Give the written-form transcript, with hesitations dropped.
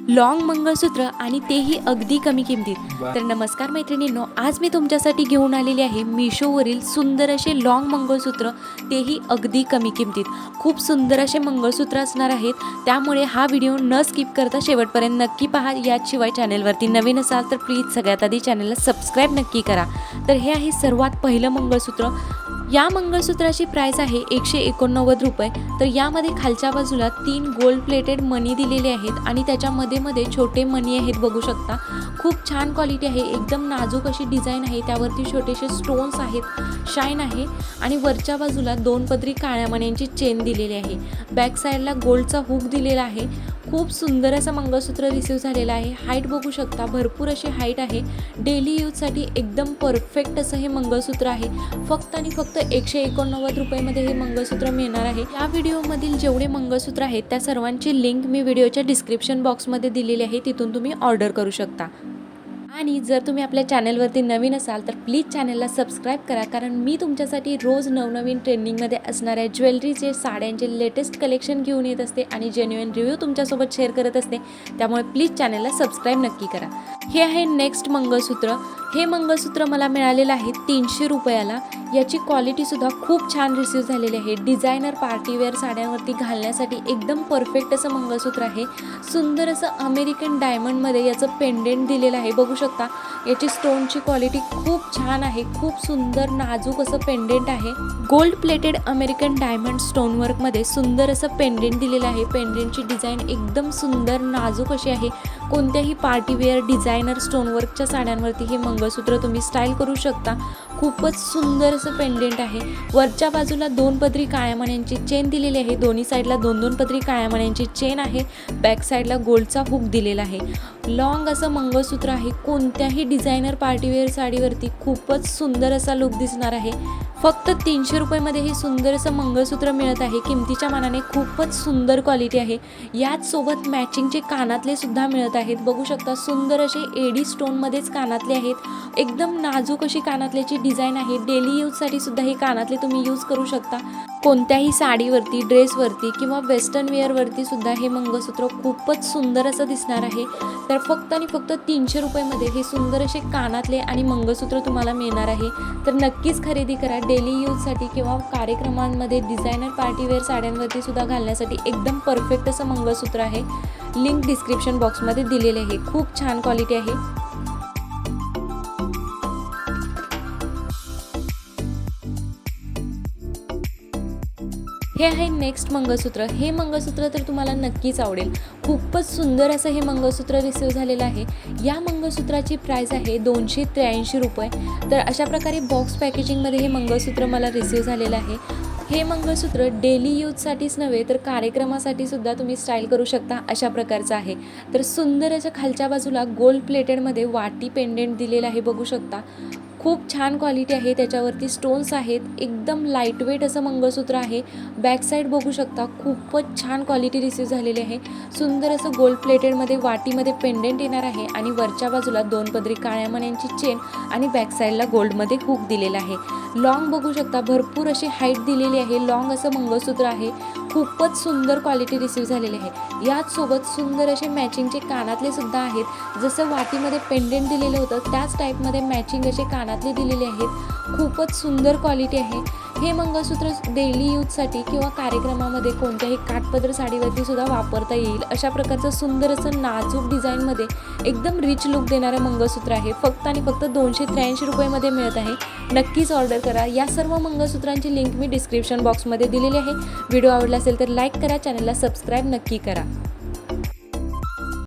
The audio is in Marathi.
लॉंग मंगळसूत्र आणि तेही अगदी कमी किमतीत। तर नमस्कार मैत्रिणींनो, आज मी तुमच्यासाठी घेऊन आलेली आहे मिशोवरील सुंदर असे लॉंग मंगळसूत्र, तेही अगदी कमी किमतीत। खूप सुंदर असे मंगळसूत्र असणार आहेत, त्यामुळे हा व्हिडिओ न स्किप करता शेवटपर्यंत नक्की पहा। याशिवाय चॅनलवरती नवीन असाल तर प्लीज सगळ्यात आधी चॅनलला सबस्क्राईब नक्की करा। तर हे आहे सर्वात पहिलं मंगळसूत्र। या मंगळसूत्राची प्राइस आहे 189 रुपये। तर यामध्ये खालच्या बाजूला 3 गोल्ड प्लेटेड मणी दिलेले आहेत आणि त्याच्यामध्ये मध्ये छोटे मणी आहेत, बघू शकता। खूप छान क्वालिटी आहे, एकदम नाजूक अशी डिझाइन आहे, त्यावरती छोटेसे स्टोन्स आहेत, शाईन आहे आणि वरच्या बाजूला 2 पदरी काळ्या मण्यांची चेन दिलेली आहे। बॅक साईडला गोल्डचा हुक दिलेला आहे। खूप सुंदर असं मंगळसूत्र रिसीव झालेलं आहे। हाईट बघू शकता, भरपूर अशी हाईट आहे। डेली यूजसाठी एकदम परफेक्ट असं हे मंगळसूत्र आहे। फक्त आणि फक्त 189 रुपयामध्ये हे मंगळसूत्र मिळणार आहे। या व्हिडिओमधील जेवढे मंगळसूत्र आहेत त्या सर्वांची लिंक मी व्हिडिओच्या डिस्क्रिप्शन बॉक्समध्ये दिलेली आहे, तिथून तुम्ही ऑर्डर करू शकता। आणि जर तुम्ही आपल्या चॅनलवरती नवीन असाल तर प्लीज चॅनलला सबस्क्राईब करा, कारण मी तुमच्यासाठी रोज नवनवीन ट्रेंडिंगमध्ये असणाऱ्या ज्वेलरीचे, साड्यांचे लेटेस्ट कलेक्शन घेऊन येत असते आणि जेन्युइन रिव्ह्यू तुमच्यासोबत शेअर करत असते, त्यामुळे प्लीज चॅनलला सबस्क्राईब नक्की करा। हे आहे नेक्स्ट मंगळसूत्र। हे मंगळसूत्र मला मिळालेलं आहे 300 रुपयाला। याची क्वालिटीसुद्धा खूप छान रिसीव झालेली आहे। डिझायनर पार्टीवेअर साड्यांवरती घालण्यासाठी एकदम परफेक्ट असं मंगळसूत्र आहे। सुंदर असं अमेरिकन डायमंडमध्ये याचं पेंडेंट दिलेलं आहे, बघू शकता। याची स्टोनची क्वालिटी खूप छान आहे, खूप सुंदर नाजूक असं पेंडेंट आहे। गोल्ड प्लेटेड अमेरिकन डायमंड स्टोनवर्कमध्ये सुंदर असं पेंडेंट दिलेलं आहे। पेंडेंटची डिझाईन एकदम सुंदर नाजूक अशी आहे। कोणत्याही पार्टीवेअर डिझायनर स्टोनवर्कच्या साड्यांवरती हे मंगळसूत्र तुम्ही स्टाईल करू शकता। खूपच सुंदर असं पेंडेंट आहे। वरच्या बाजूला 2 पदरी काळ्या मण्यांची चेन दिलेली आहे। दोन्ही साईडला 2-2 पदरी काळ्या मण्यांची चेन आहे। बॅक साईडला गोल्डचा हुक दिलेला आहे। लॉंग असं मंगळसूत्र आहे। कोणत्याही डिझायनर पार्टीवेअर साडीवरती खूपच सुंदर असा लुक दिसणार आहे। फक्त 300 रुपयामध्ये हे सुंदर असं मंगळसूत्र मिळत आहे। किमतीच्या मानाने खूपच सुंदर क्वालिटी आहे। याच सोबत मॅचिंगचे कानातले सुद्धा मिळत आहेत, बघू शकता। सुंदर असे एडी स्टोनमध्येच कानातले आहेत। एकदम नाजूक अशी कानातल्याची डिझाइन आहे। डेली यूजसाठी सुद्धा हे कानातले तुम्ही यूज करू शकता। कोणत्याही साडीवरती, ड्रेसवरती किंवा वेस्टर्न वेअरवरती सुद्धा हे मंगळसूत्र खूपच सुंदर असं दिसणार आहे। तर फक्त आणि फक्त 300 रुपयामध्ये हे सुंदर असे कानातले आणि मंगळसूत्र तुम्हाला मिळणार आहे। तर नक्कीच खरेदी करा। डेली यूजसाठी किंवा कार्यक्रमांमध्ये डिझायनर पार्टीवेअर साड्यांवरती सुद्धा घालण्यासाठी एकदम परफेक्ट असं मंगळसूत्र आहे। लिंक डिस्क्रिप्शन बॉक्समध्ये दिलेले आहे। खूप छान क्वालिटी आहे। हे आहे नेक्स्ट मंगळसूत्र। हे मंगळसूत्र तर तुम्हाला नक्कीच आवडेल। खूपच सुंदर असं हे मंगळसूत्र रिसीव झालेलं आहे। या मंगळसूत्राची प्राइस आहे 283 रुपये। तर अशा प्रकारे बॉक्स पॅकेजिंगमध्ये हे मंगळसूत्र मला रिसीव झालेलं आहे। हे मंगळसूत्र डेली यूजसाठीच नव्हे तर कार्यक्रमासाठी सुद्धा तुम्ही स्टाईल करू शकता, अशा प्रकारचं आहे। तर सुंदर असं खालच्या बाजूला गोल्ड प्लेटेडमध्ये वाटी पेंडेंट दिलेलं आहे, बघू शकता। खूप छान क्वालिटी आहे। त्याच्यावरती स्टोन्स आहेत। एकदम लाईटवेट असं मंगळसूत्र आहे। बॅक साईड बघू शकता, खूपच छान क्वालिटी रिसीव झालेली आहे। सुंदर असं गोल्ड प्लेटेडमध्ये वाटीमध्ये पेंडेंट येणार आहे आणि वरच्या बाजूला 2 पदरी काळ्या मण्यांची चेन आणि बॅक साईडला गोल्डमध्ये हुक दिलेला आहे। लॉंग बघू शकता, भरपूर अशी हाईट दिलेली आहे। लॉंग असं मंगळसूत्र आहे। खूपच सुंदर क्वालिटी रिसीव झालेली आहे। याच सोबत सुंदर असे मॅचिंगचे कानातले सुद्धा आहेत। जसं वाटीमध्ये पेंडेंट दिलेलं होतं त्याच टाईपमध्ये मॅचिंग असे कानातले दिलेले आहेत। खूपच सुंदर क्वालिटी आहे। हे मंगळसूत्र डेली यूजसाठी किंवा कार्यक्रमामध्ये कोणत्याही काठपदर साडीवरती सुद्धा वापरता येईल, अशा प्रकारचं सुंदर असं नाजूक डिझाईनमध्ये एकदम रिच लुक देणारं मंगळसूत्र आहे। फक्त आणि फक्त 283 रुपयामध्ये मिळत आहे। नक्कीच ऑर्डर करा। या सर्व मंगळसूत्रांची लिंक मी डिस्क्रिप्शन बॉक्समध्ये दिलेली आहे। व्हिडिओ आवडला असेल तर लाईक करा, चॅनलला सबस्क्राईब नक्की करा।